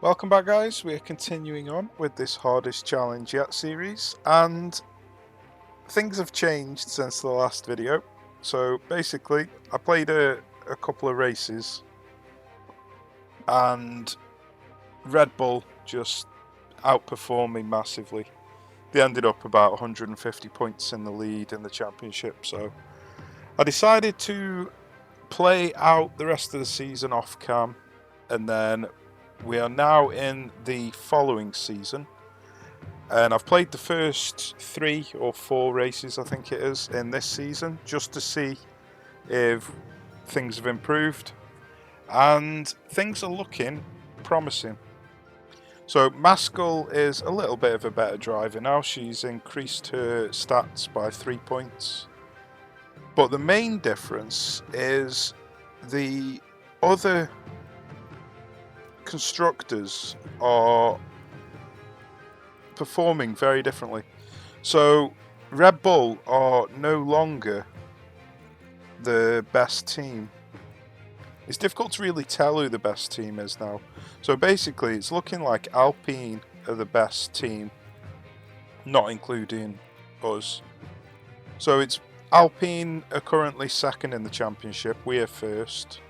Welcome back, guys. We're continuing on with this hardest challenge yet series, and things have changed since the last video. So basically, I played a couple of races, and Red Bull just outperformed me massively. They ended up about 150 points in the lead in the championship, so I decided to play out the rest of the season off cam, and then we are now in the following season, and I've played the first 3 or 4 races, I think it is, in this season, just to see if things have improved, and things are looking promising. So Maskell is a little bit of a better driver now. She's increased her stats by 3 points, but the main difference is the other constructors are performing very differently. So Red Bull are no longer the best team. It's difficult to really tell who the best team is now. So basically it's looking like Alpine are the best team, not including us. So it's Alpine are currently second in the championship, we are first.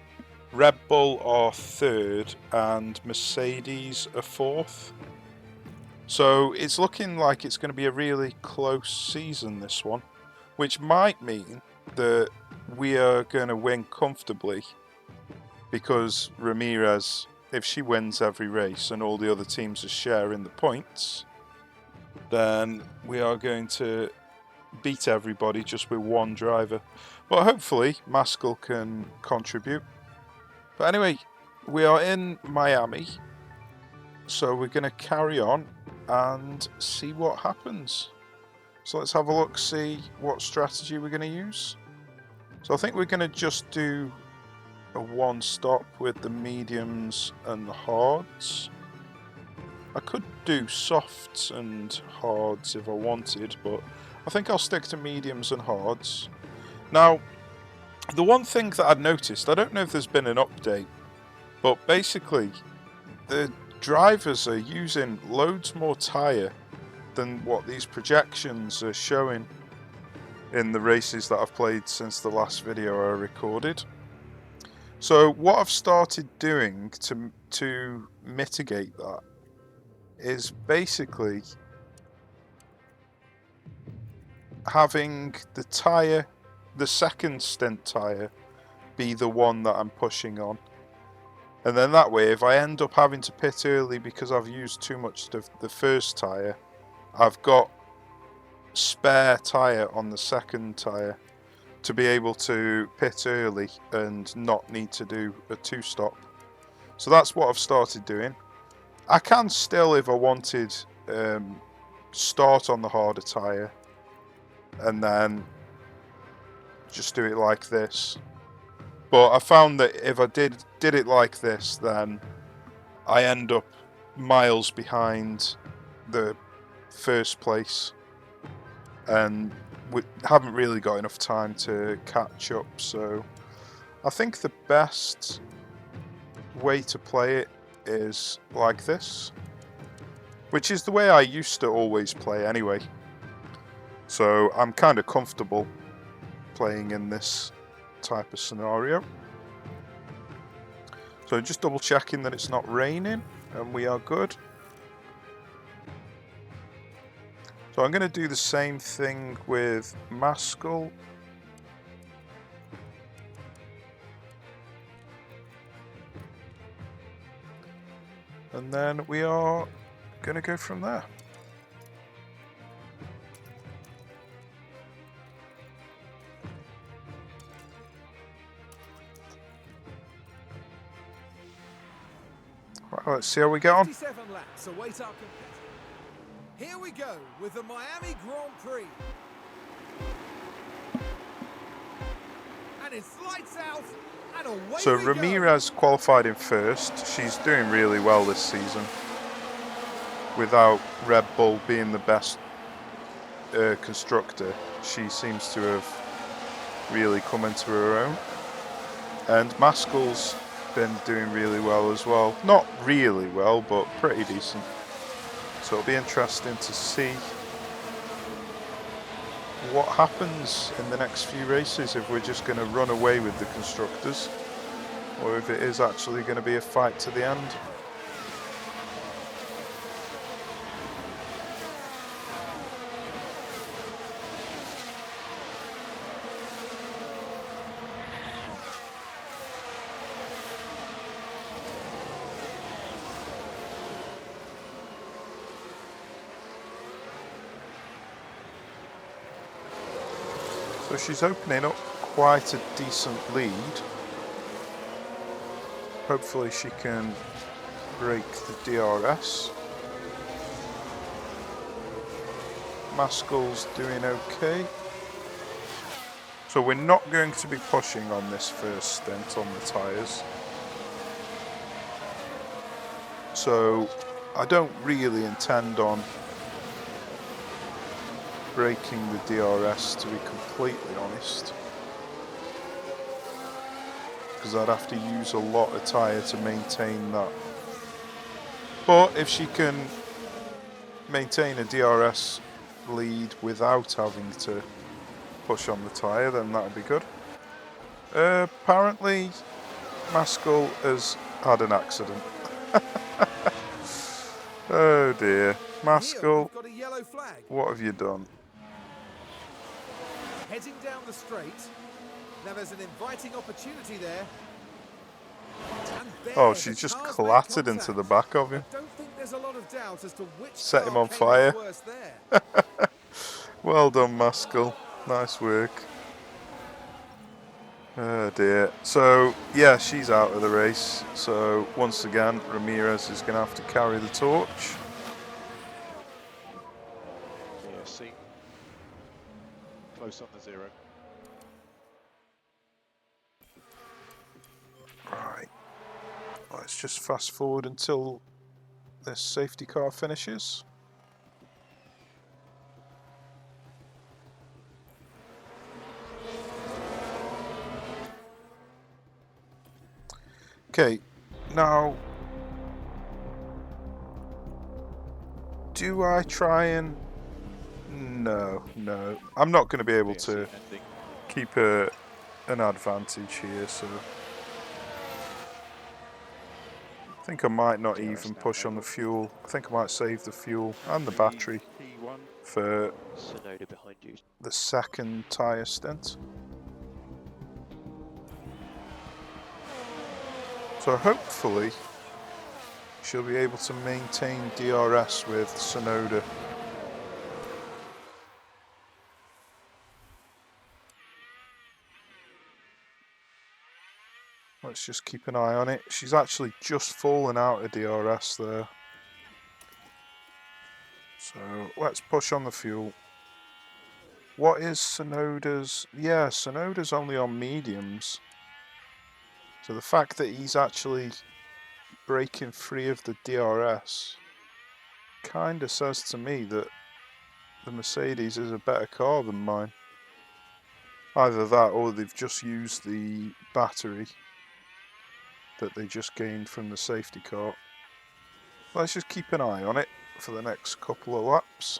Red Bull are third and Mercedes are fourth. So it's looking like it's going to be a really close season, this one, which might mean that we are going to win comfortably, because Ramirez, if she wins every race and all the other teams are sharing the points, then we are going to beat everybody just with one driver. But hopefully Maskell can contribute. But anyway, we are in Miami, so we're going to carry on and see what happens. So let's have a look, see what strategy we're going to use. So I think we're going to just do a one stop with the mediums and the hards. I could do softs and hards if I wanted, but I think I'll stick to mediums and hards. Now, the one thing that I'd noticed, I don't know if there's been an update, but basically the drivers are using loads more tyre than what these projections are showing in the races that I've played since the last video I recorded. So what I've started doing to mitigate that is basically having the tyre, the second stint tyre, be the one that I'm pushing on. And then that way, if I end up having to pit early because I've used too much of the first tyre, I've got spare tyre on the second tyre to be able to pit early and not need to do a 2-stop. So that's what I've started doing. I can still, if I wanted, start on the harder tyre and then just do it like this. But I found that if I did it like this, then I end up miles behind the first place, and we haven't really got enough time to catch up. So I think the best way to play it is like this, which is the way I used to always play anyway. So I'm kind of comfortable playing in this type of scenario. So just double checking that it's not raining, and we are good. So I'm going to do the same thing with Maskell. And then we are going to go from there. Right, let's see how we get on. 57 laps await our competitor. Here we go with the Miami Grand Prix. And it's lights out and away So we Ramirez go. qualified in first. She's doing really well this season, without Red Bull being the best constructor. She seems to have really come into her own. And Maskell's been doing really well as well. Not really well, but pretty decent. So it'll be interesting to see what happens in the next few races, if we're just going to run away with the constructors or if it is actually going to be a fight to the end. So she's opening up quite a decent lead. Hopefully she can break the DRS. Maskell's doing okay. So we're not going to be pushing on this first stint on the tyres. So I don't really intend on breaking the DRS, to be completely honest, because I'd have to use a lot of tyre to maintain that. But if she can maintain a DRS lead without having to push on the tyre, then that would be good. Apparently Maskell has had an accident. Oh dear. Maskell, got a yellow flag. what have you done? Heading down the straight. Now there's an inviting opportunity there. And there, Oh, she's the just cars clattered make into the contact. back of him. I don't think there's a lot of doubt as to which Set him car on came fire. off worse there. Well done, Maskell. Nice work. Oh dear. So, yeah, she's out of the race. So, once again, Ramirez is going to have to carry the torch. Yeah, see. Close on the 0. Right. Let's just fast forward until this safety car finishes. Okay, now, do I try and... No. I'm not going to be able to keep an advantage here, so... I think I might not even push on the fuel. I think I might save the fuel and the battery for the second tyre stint. So hopefully she'll be able to maintain DRS with Tsunoda. Let's just keep an eye on it. She's actually just fallen out of DRS there. So let's push on the fuel. What is Tsunoda's? Yeah, Tsunoda's only on mediums. So the fact that he's actually breaking free of the DRS kind of says to me that the Mercedes is a better car than mine. Either that or they've just used the battery that they just gained from the safety car. Let's just keep an eye on it for the next couple of laps.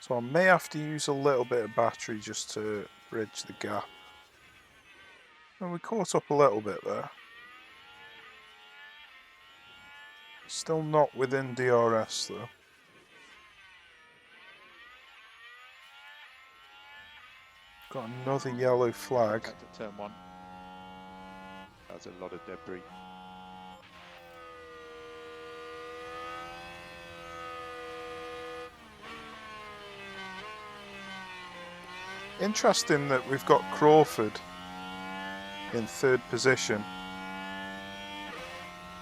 So I may have to use a little bit of battery just to bridge the gap. And we caught up a little bit there. Still not within DRS though. Got another yellow flag. Contact at turn 1. That's a lot of debris. Interesting that we've got Crawford in third position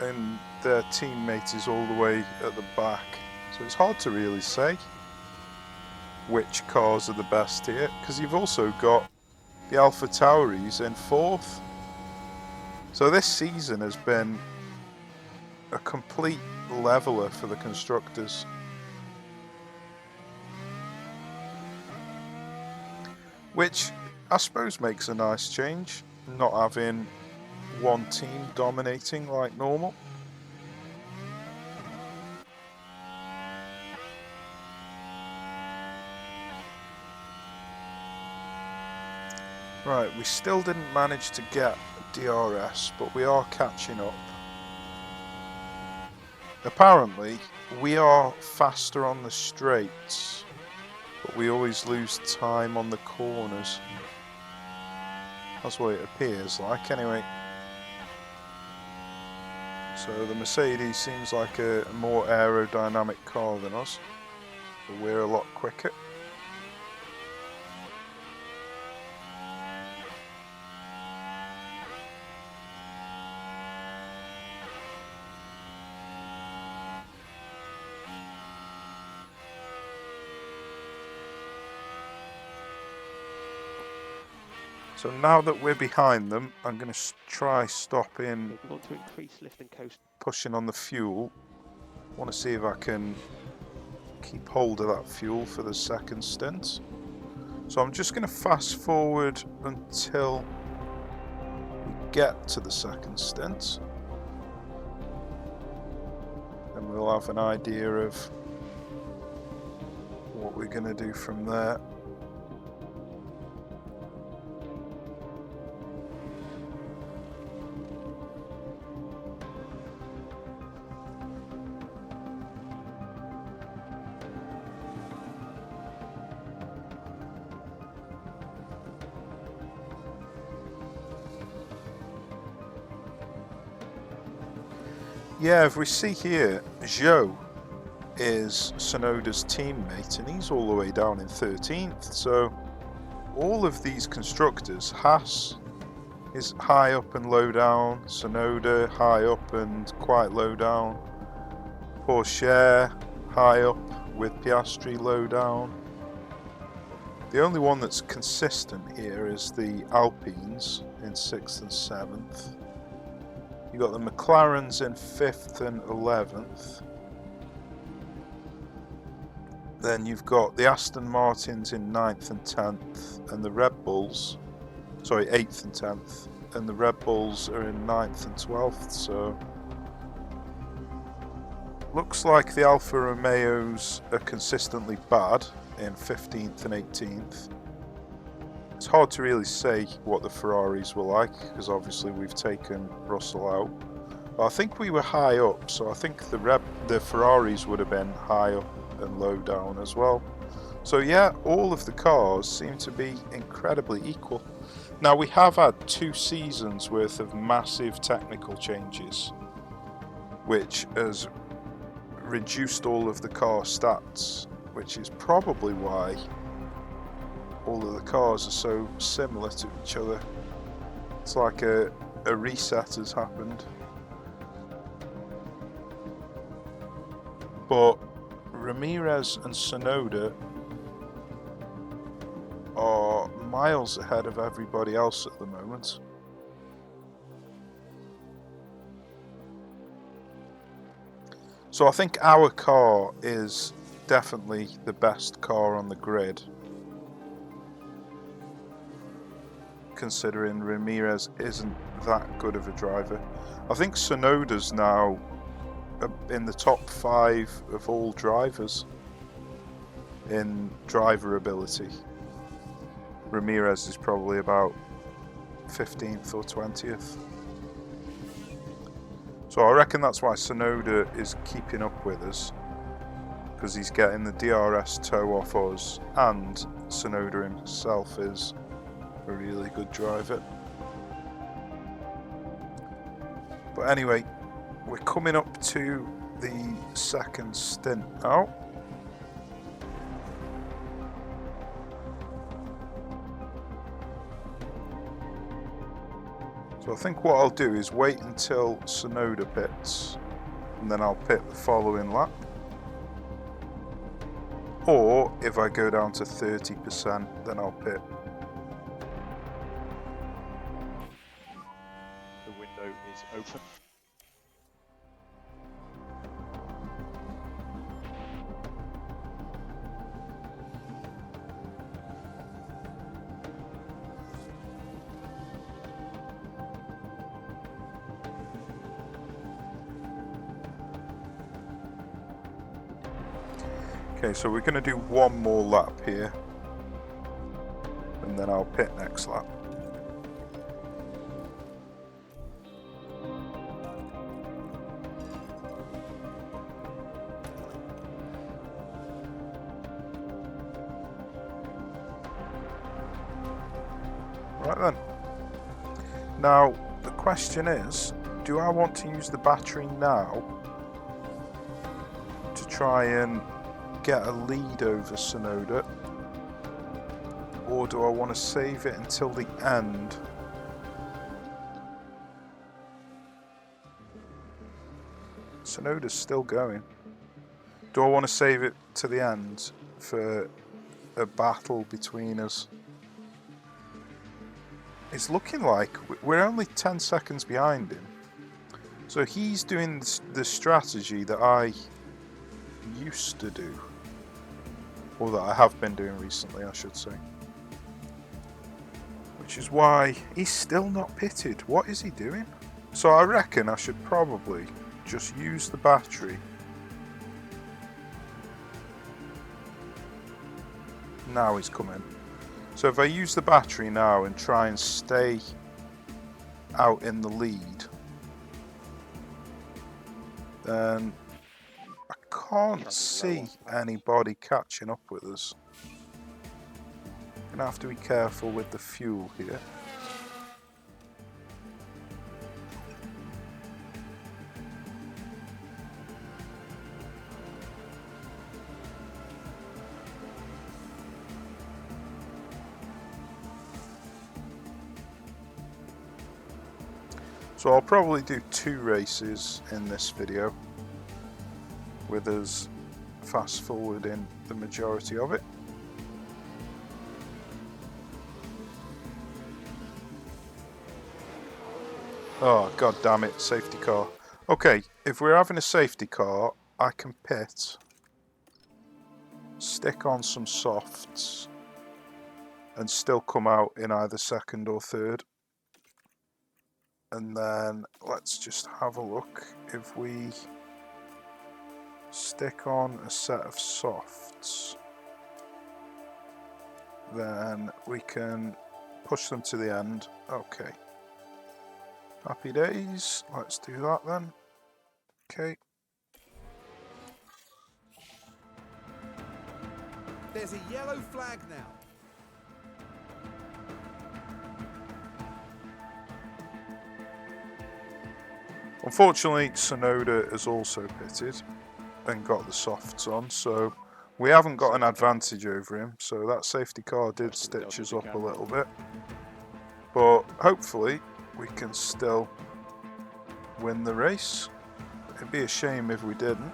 and their teammate is all the way at the back. So it's hard to really say which cars are the best here, because you've also got the Alpha Tauris in fourth. So this season has been a complete leveler for the constructors. Which I suppose makes a nice change, not having one team dominating like normal. Right, we still didn't manage to get DRS, but we are catching up. Apparently, we are faster on the straights, but we always lose time on the corners. That's what it appears like, anyway. So the Mercedes seems like a more aerodynamic car than us, but we're a lot quicker. So now that we're behind them, I'm going to try stopping, We want to increase lift and coast. pushing on the fuel. I want to see if I can keep hold of that fuel for the second stint. So I'm just going to fast forward until we get to the second stint. And we'll have an idea of what we're going to do from there. Yeah, if we see here, Zhou is Tsunoda's teammate and he's all the way down in 13th. So all of these constructors, Haas is high up and low down, Tsunoda high up and quite low down, Porsche high up with Piastri low down. The only one that's consistent here is the Alpines in 6th and 7th. You've got the McLarens in 5th and 11th. Then you've got the Aston Martins in 9th and 10th, and the Red Bulls, sorry, 8th and 10th, and the Red Bulls are in 9th and 12th, so looks like the Alfa Romeos are consistently bad in 15th and 18th. It's hard to really say what the Ferraris were like, because obviously we've taken Russell out. But I think we were high up, so I think the Ferraris would have been high up and low down as well. So yeah, all of the cars seem to be incredibly equal. Now we have had 2 seasons worth of massive technical changes, which has reduced all of the car stats, which is probably why all of the cars are so similar to each other. It's like a reset has happened. But Ramirez and Tsunoda are miles ahead of everybody else at the moment. So I think our car is definitely the best car on the grid, considering Ramirez isn't that good of a driver. I think Tsunoda's now in the top 5 of all drivers in driver ability. Ramirez is probably about 15th or 20th. So I reckon that's why Tsunoda is keeping up with us, because he's getting the DRS toe off us, and Tsunoda himself is a really good driver. But anyway, we're coming up to the second stint now. So I think what I'll do is wait until Tsunoda pits, and then I'll pit the following lap. Or if I go down to 30%, then I'll pit. The window is open. Okay, so we're going to do one more lap here. And then I'll pit next lap. Right then. Now, the question is, do I want to use the battery now to try and get a lead over Tsunoda? Or do I want to save it until the end? Tsunoda's still going. Do I want to save it to the end for a battle between us? It's looking like we're only 10 seconds behind him. So he's doing the strategy that I used to do. Or that I have been doing recently, I should say. Which is why he's still not pitted. What is he doing? So I reckon I should probably just use the battery. Now he's coming. So if I use the battery now and try and stay out in the lead, then I can't see anybody catching up with us. Gonna have to be careful with the fuel here. So I'll probably do 2 races in this video, with us fast forwarding the majority of it. Oh, god damn it, safety car. Okay, if we're having a safety car, I can pit, stick on some softs, and still come out in either second or third. And then let's just have a look. If we stick on a set of softs, then we can push them to the end. Okay. Happy days. Let's do that then. Okay. There's a yellow flag now. Unfortunately, Tsunoda has also pitted and got the softs on, so we haven't got an advantage over him. So that safety car did stitch us up a little bit. But hopefully we can still win the race. It'd be a shame if we didn't.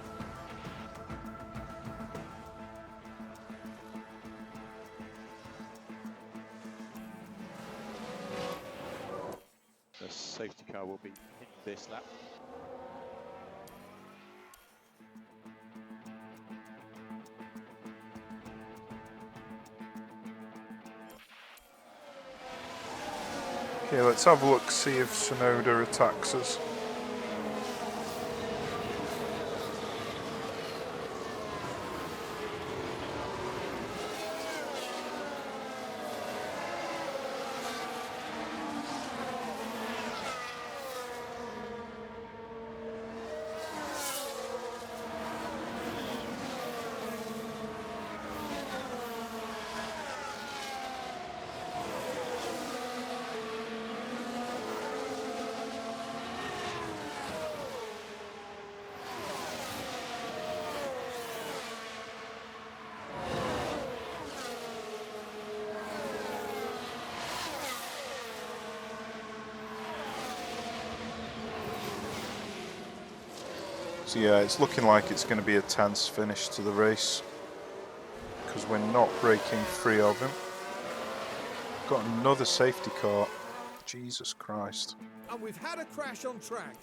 The safety car will be in this lap. Okay, let's have a look, see if Tsunoda attacks us. So yeah, it's looking like it's going to be a tense finish to the race, because we're not breaking free of him. Got another safety car. Jesus Christ. And we've had a crash on track.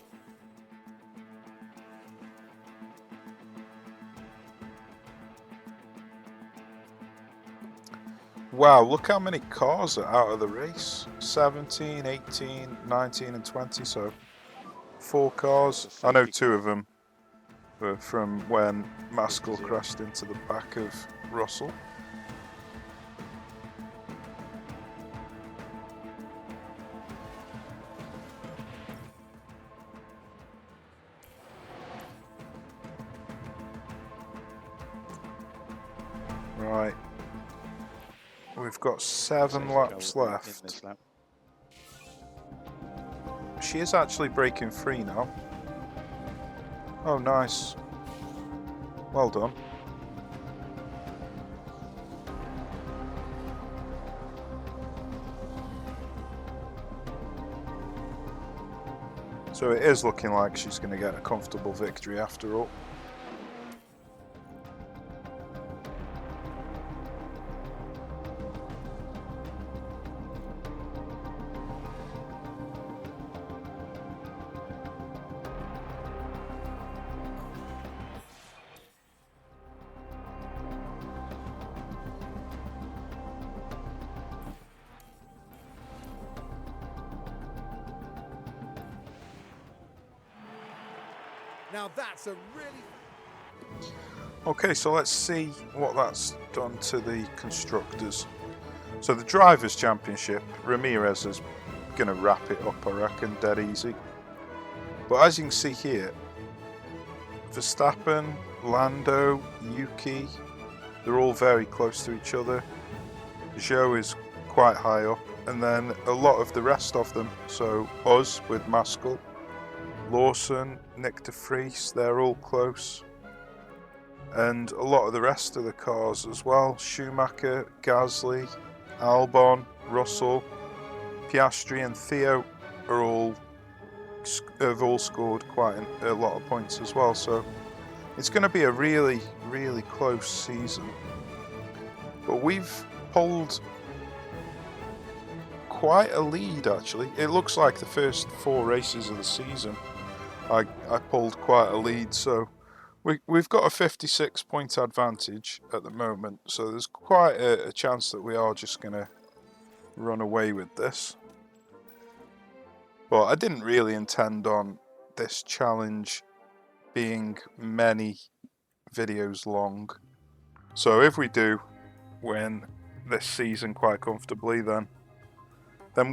Wow, look how many cars are out of the race. 17, 18, 19 and 20, so 4 cars. I know 2 of them from when Maskell crashed into the back of Russell. Right. We've got 7 laps In left. this lap. She is actually breaking free now. Oh, nice. Well done. So it is looking like she's going to get a comfortable victory after all. Now that's a really... Okay, so let's see what that's done to the constructors. So the Drivers' Championship, Ramirez is going to wrap it up, I reckon, dead easy. But as you can see here, Verstappen, Lando, Yuki, they're all very close to each other. Zhou is quite high up, and then a lot of the rest of them, so us with Maskell, Lawson, Nick de Vries, they're all close. And a lot of the rest of the cars as well. Schumacher, Gasly, Albon, Russell, Piastri and Theo have all scored quite a lot of points as well. So it's going to be a really, really close season. But we've pulled quite a lead actually. It looks like the first 4 races of the season I pulled quite a lead, so we've got a 56 point advantage at the moment, so there's quite a chance that we are just going to run away with this. But I didn't really intend on this challenge being many videos long, so if we do win this season quite comfortably, then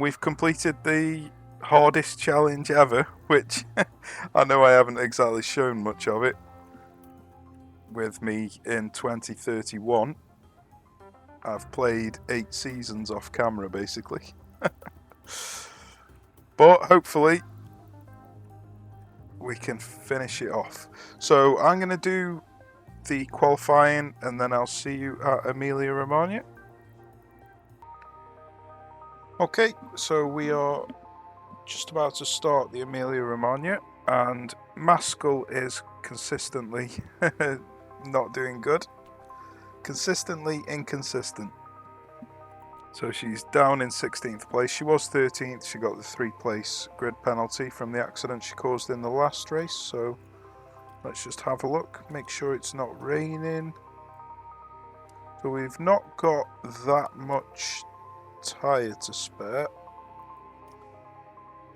we've completed the hardest challenge ever, which I know I haven't exactly shown much of it with me in 2031. I've played 8 seasons off camera basically. But hopefully we can finish it off. So I'm going to do the qualifying and then I'll see you at Emilia Romagna. Okay, so we are just about to start the Emilia Romagna, and Maskell is consistently not doing good. Consistently inconsistent. So she's down in 16th place. She was 13th. She got the 3-place grid penalty from the accident she caused in the last race. So let's just have a look. Make sure it's not raining. So we've not got that much tyre to spare.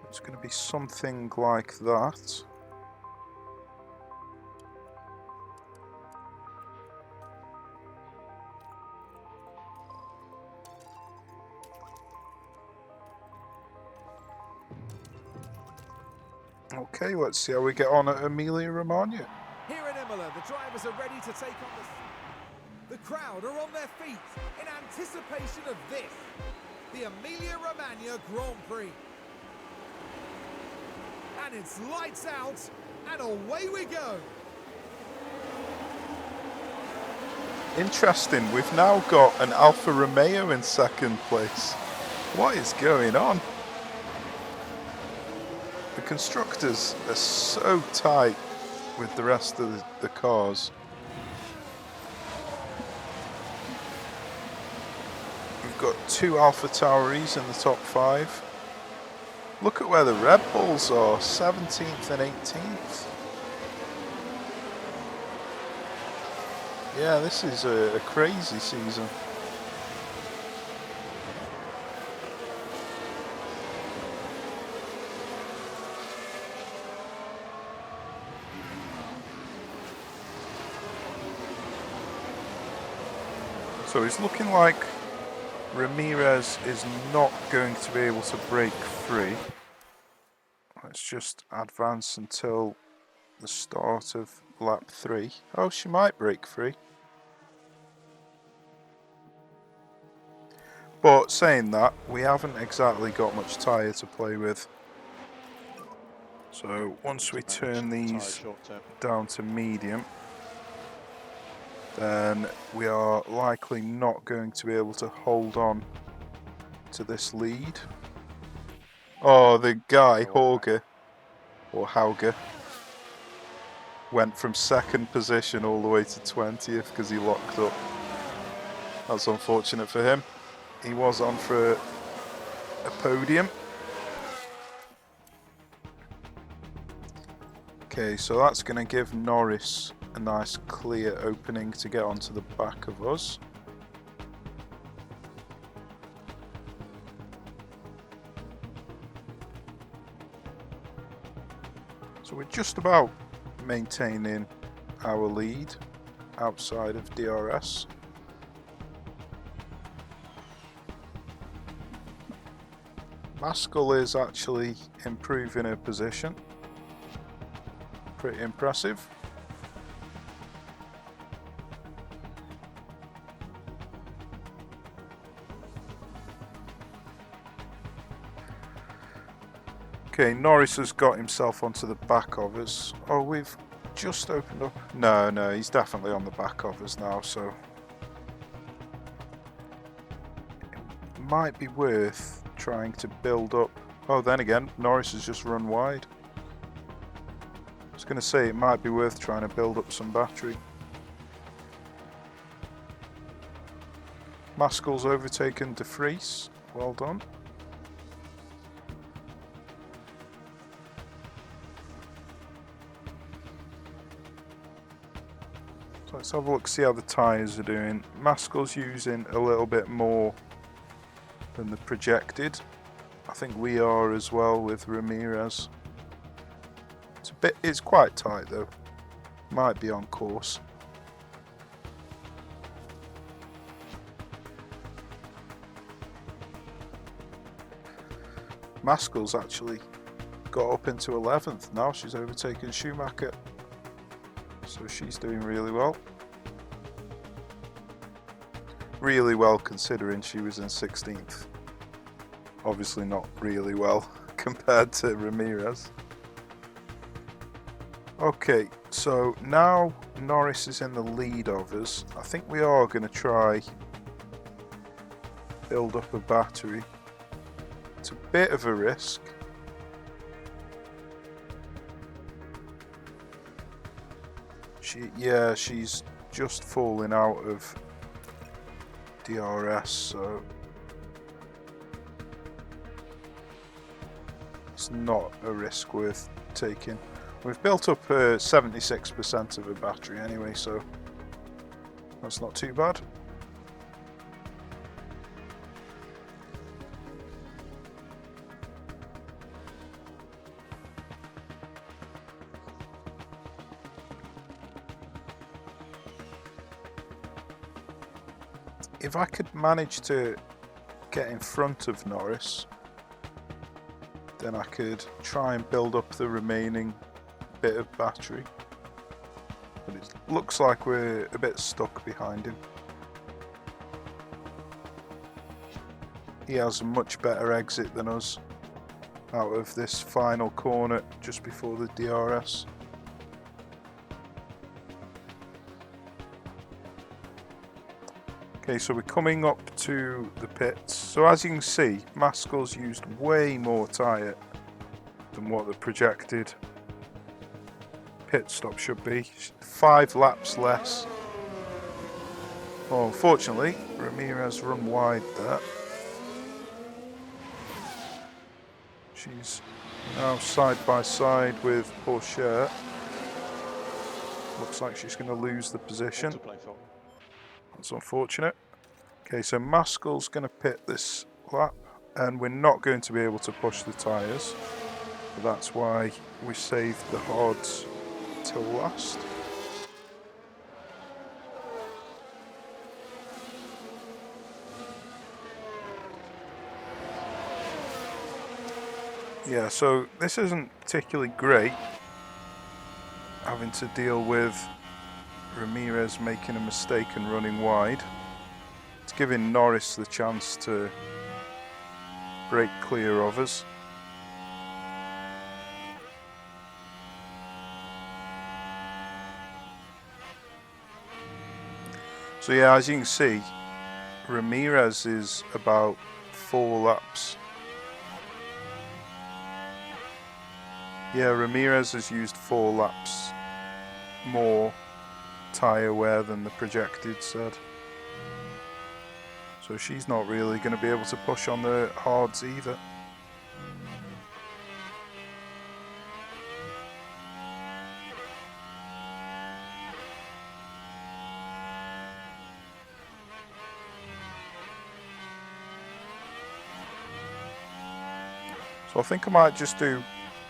It's going to be something like that. Okay, let's see how we get on at Emilia Romagna. Here in Imola, the drivers are ready to take on the crowd are on their feet in anticipation of this, the Emilia Romagna Grand Prix. And it's lights out, and away we go. Interesting, we've now got an Alfa Romeo in 2nd place. What is going on? The constructors are so tight with the rest of the cars. We've got 2 Alpha Tauris in the top 5. Look at where the Red Bulls are, 17th and 18th. Yeah, this is a crazy season. So it's looking like Ramirez is not going to be able to break free. Let's just advance until the start of lap 3. Oh, she might break free. But saying that, we haven't exactly got much tyre to play with. So once we turn these down to medium, then we are likely not going to be able to hold on to this lead. Oh, the guy, Hauger, or Hauger, went from second position all the way to 20th because he locked up. That's unfortunate for him. He was on for a podium. Okay, so that's going to give Norris a nice clear opening to get onto the back of us. So we're just about maintaining our lead outside of DRS. Maskell is actually improving her position. Pretty impressive. Okay, Norris has got himself onto the back of us. Oh, we've just opened up. No, he's definitely on the back of us now, so it might be worth trying to build up. Oh, then again, Norris has just run wide. I was going to say it might be worth trying to build up some battery. Maskell's overtaken De Vries. Well done. So let's have a look, see how the tyres are doing. Maskell's using a little bit more than the projected. I think we are as well with Ramirez. It's quite tight though. Might be on course. Maskell's actually got up into 11th now. She's overtaken Schumacher. So she's doing really well. Really well considering she was in 16th. Obviously not really well compared to Ramirez. Okay, so now Norris is in the lead of us. I think we are going to try build up a battery. It's a bit of a risk. She's just falling out of DRS, so it's not a risk worth taking. We've built up 76% of a battery anyway, so that's not too bad. If I could manage to get in front of Norris, then I could try and build up the remaining bit of battery. But it looks like we're a bit stuck behind him. He has a much better exit than us out of this final corner just before the DRS. Okay, so we're coming up to the pits. So as you can see, Maskell's used way more tyre than what the projected pit stop should be. 5 laps less. Oh, unfortunately, Ramirez run wide there. She's now side by side with Pourchaire. Looks like she's going to lose the position. That's unfortunate. Okay, so Maskell's going to pit this lap, and we're not going to be able to push the tyres. So that's why we saved the hards till last. Yeah, so this isn't particularly great, having to deal with Ramirez making a mistake and running wide. It's giving Norris the chance to break clear of us. So yeah, as you can see, Ramirez is about 4 laps. Yeah, Ramirez has used 4 laps more tyre wear than the projected said. So she's not really going to be able to push on the hards either. So I think I might just do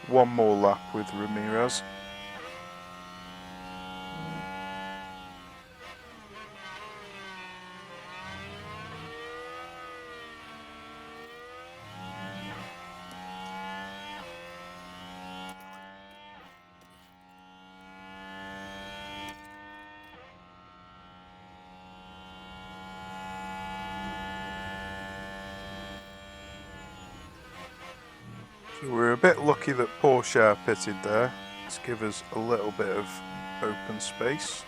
one more lap with Ramirez. So we're a bit lucky that Porsche pitted there to give us a little bit of open space.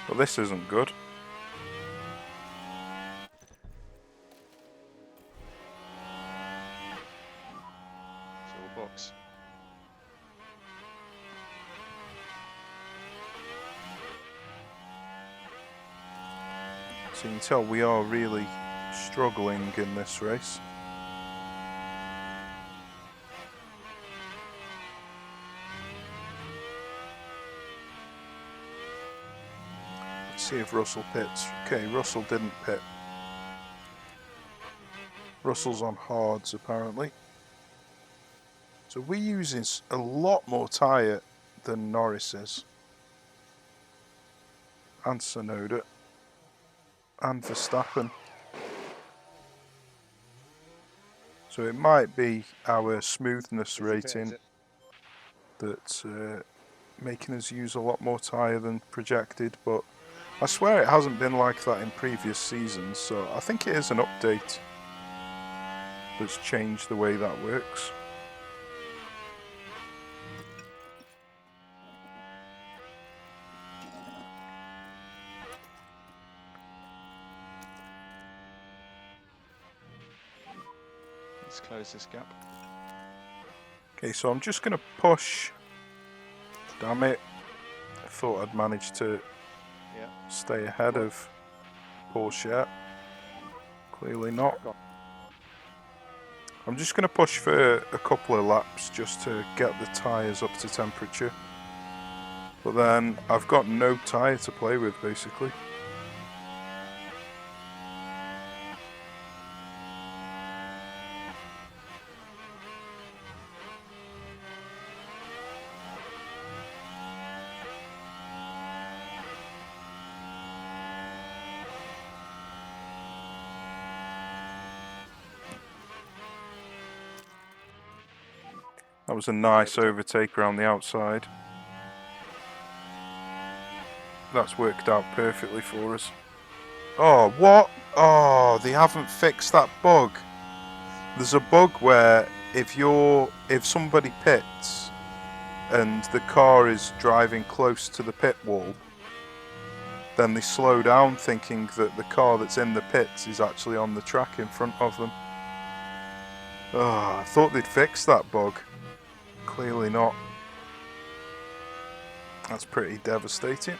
But this isn't good. Box. So you can tell we are really struggling in this race. Let's see if Russell pits. Okay, Russell didn't pit. Russell's on hards apparently. So we're using a lot more tyre than Norris is. And Tsunoda. And Verstappen. So it might be our smoothness rating that's making us use a lot more tyre than projected, but I swear it hasn't been like that in previous seasons, so I think it is an update that's changed the way that works. Let's close this gap. Okay, so I'm just going to push. Damn it. I thought I'd managed to stay ahead of Porsche. Clearly not. I'm just going to push for a couple of laps just to get the tyres up to temperature. But then I've got no tyre to play with basically. That was a nice overtake around the outside. That's worked out perfectly for us. Oh, what? Oh, they haven't fixed that bug. There's a bug where if somebody pits and the car is driving close to the pit wall, then they slow down thinking that the car that's in the pits is actually on the track in front of them. Oh, I thought they'd fix that bug. Clearly not. That's pretty devastating.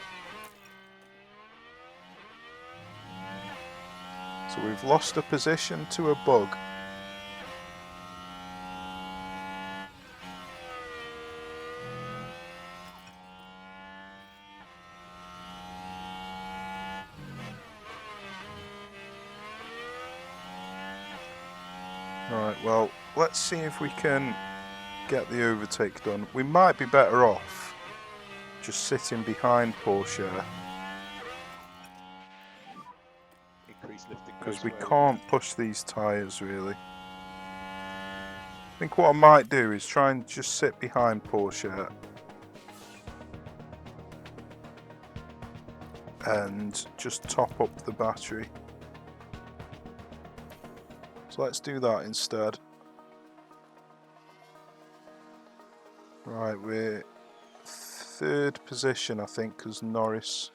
So we've lost a position to a bug. Right, well, let's see if we can get the overtake done. We might be better off just sitting behind Pourchaire, Increased lifting because pace we where can't push these tyres really. I think what I might do is try and just sit behind Pourchaire and just top up the battery. So let's do that instead. Right, we're third position, I think, because Norris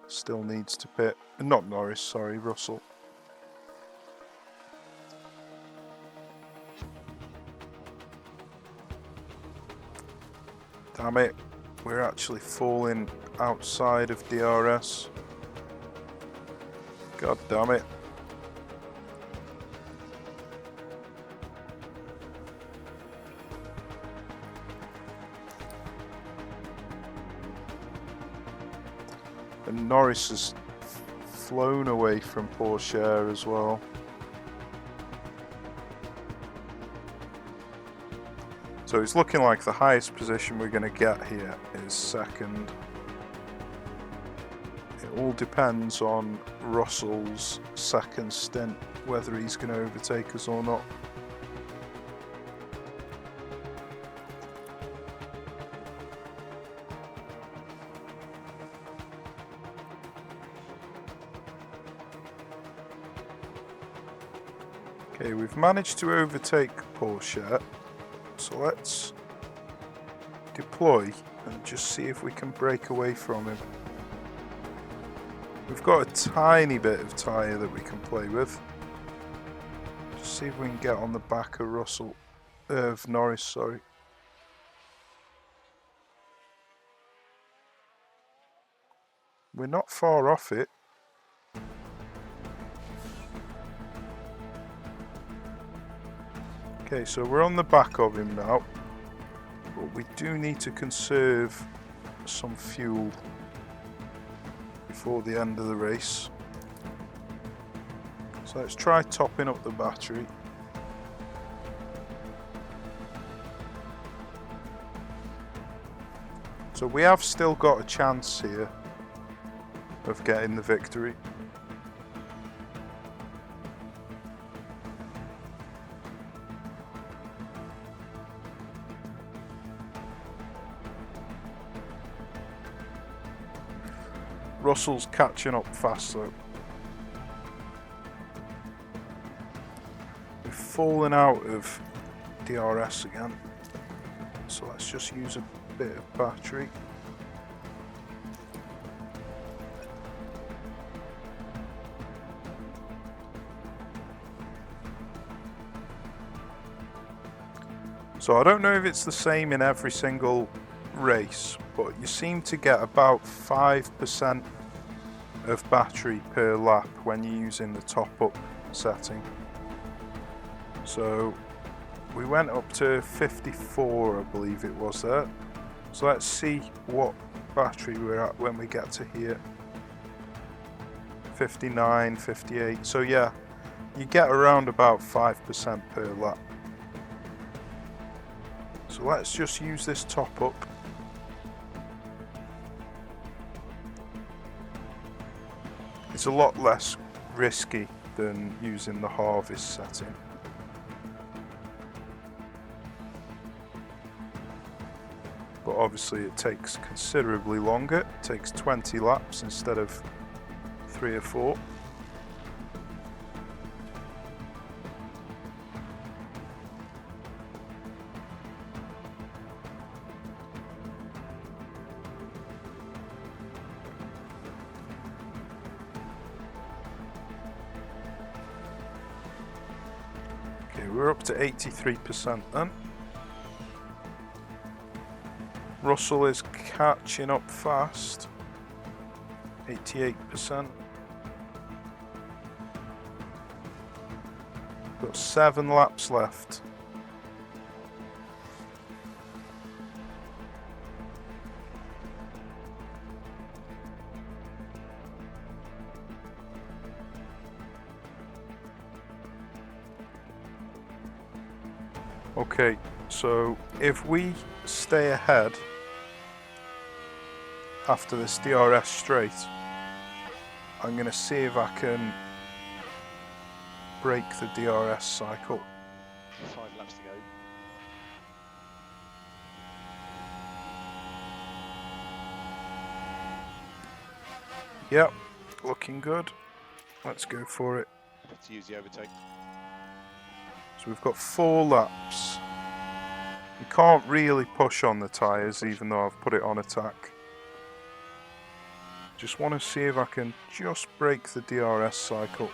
still needs to pit. Not Norris, sorry, Russell. Damn it, we're actually falling outside of DRS. God damn it. And Norris has flown away from Pourchaire as well. So it's looking like the highest position we're going to get here is second. It all depends on Russell's second stint, whether he's going to overtake us or not. Okay, we've managed to overtake Pourchaire, so let's deploy and just see if we can break away from him. We've got a tiny bit of tyre that we can play with. Just see if we can get on the back of Norris, sorry. We're not far off it. Okay, so we're on the back of him now, but we do need to conserve some fuel before the end of the race. So let's try topping up the battery. So we have still got a chance here of getting the victory. Russell's catching up fast though. We've fallen out of DRS again, so let's just use a bit of battery. So I don't know if it's the same in every single race, but you seem to get about 5% of battery per lap when you're using the top up setting. So we went up to 54, I believe it was there. So let's see what battery we're at when we get to here. 59, 58. So yeah, you get around about 5% per lap. So let's just use this top up. It's a lot less risky than using the harvest setting. But obviously it takes considerably longer. It takes 20 laps instead of 3 or 4. Okay, we're up to 83% then. Russell is catching up fast. 88%. Got 7 laps left. Okay, so if we stay ahead after this DRS straight, I'm going to see if I can break the DRS cycle. 5 laps to go. Yep, looking good. Let's go for it. To use the overtake. So we've got 4 laps. You can't really push on the tyres even though I've put it on attack. Just want to see if I can just break the DRS cycle.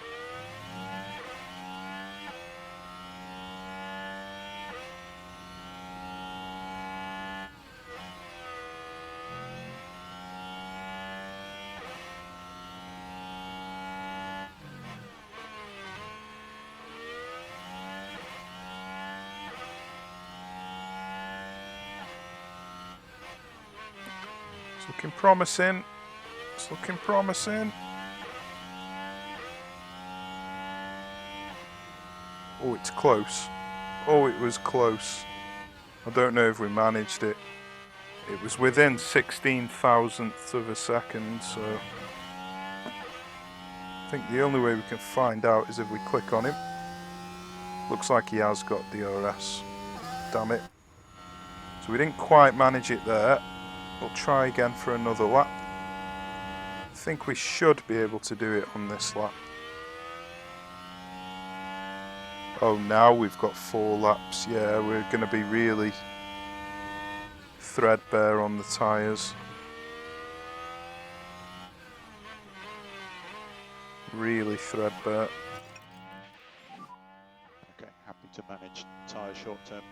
It's looking promising. It's looking promising. Oh, it's close. Oh, it was close. I don't know if we managed it. It was within 16,000ths of a second, so I think the only way we can find out is if we click on him. Looks like he has got DRS. Damn it. So we didn't quite manage it there. We'll try again for another lap. I think we should be able to do it on this lap. Oh, now we've got 4 laps. Yeah, we're going to be really threadbare on the tyres. Really threadbare. Okay, happy to manage tyre short term.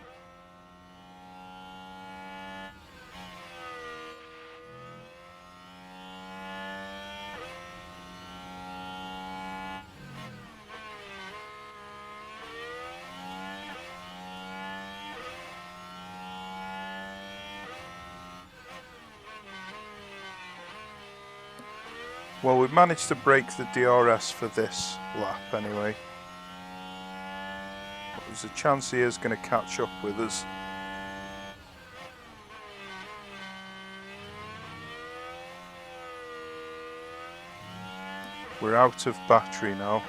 Well, we've managed to break the DRS for this lap anyway. But there's a chance he is going to catch up with us. We're out of battery now.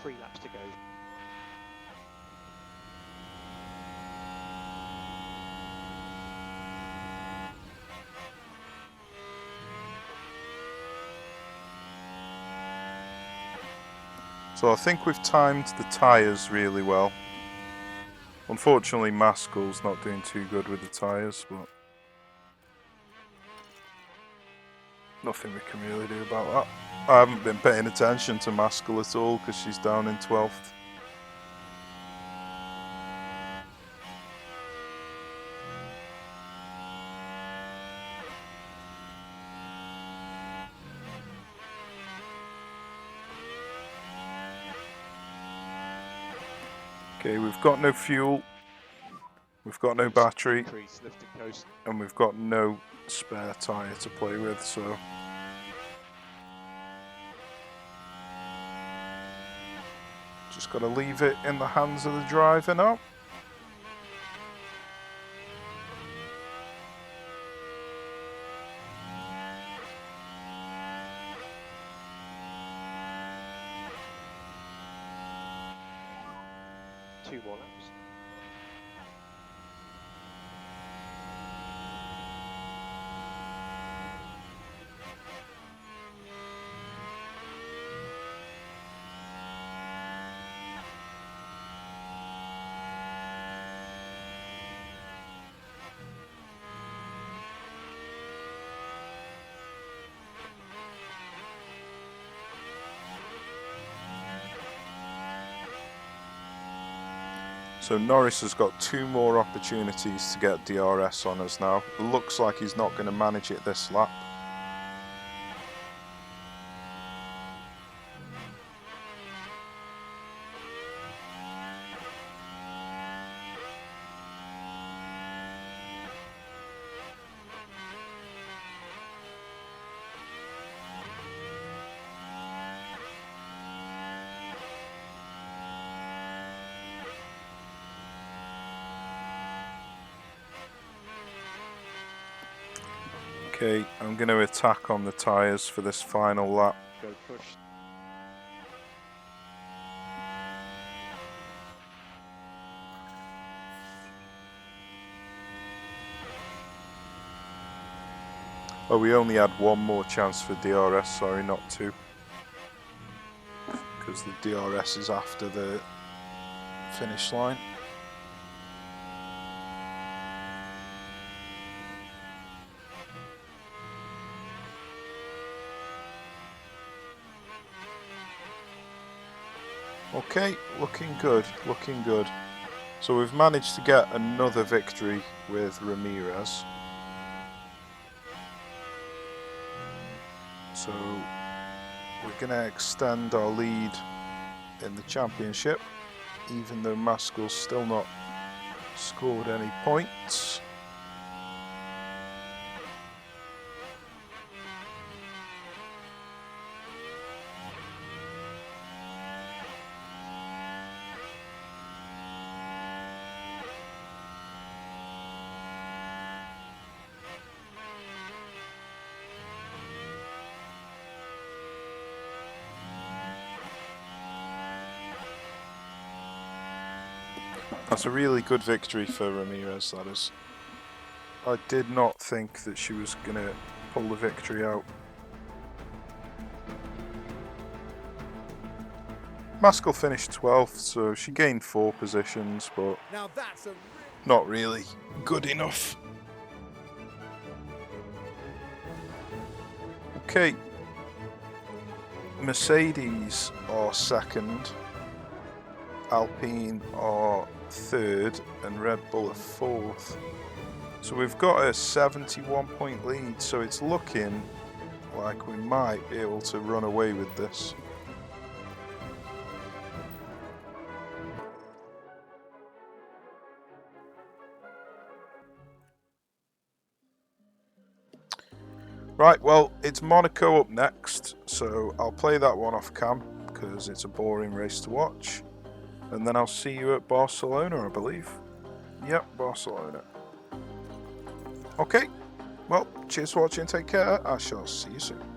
Three laps to go. So I think we've timed the tyres really well. Unfortunately, Maskell's not doing too good with the tyres, but nothing we can really do about that. I haven't been paying attention to Maskell at all because she's down in 12th. Okay, we've got no fuel, we've got no battery, Increase, lift and coast. and we've got no spare tyre to play with, so just got to leave it in the hands of the driver now. Two more laps. So Norris has got 2 more opportunities to get DRS on us now. It looks like he's not going to manage it this lap. Okay, I'm going to attack on the tyres for this final lap. Go push. Oh, we only had one more chance for DRS, sorry, not two. Because the DRS is after the finish line. Okay, looking good, looking good. So we've managed to get another victory with Ramirez. So we're going to extend our lead in the championship, even though Maskell's still not scored any points. That's a really good victory for Ramirez, that is. I did not think that she was going to pull the victory out. Maskell finished 12th, so she gained 4 positions, but Now that's a not really good enough. Okay. Mercedes are second, Alpine are third, and Red Bull are fourth. So we've got a 71-point lead, so it's looking like we might be able to run away with this. Right, well, it's Monaco up next, so I'll play that one off cam because it's a boring race to watch. And then I'll see you at Barcelona, I believe. Yep, Barcelona. Okay, well, cheers for watching, take care, I shall see you soon.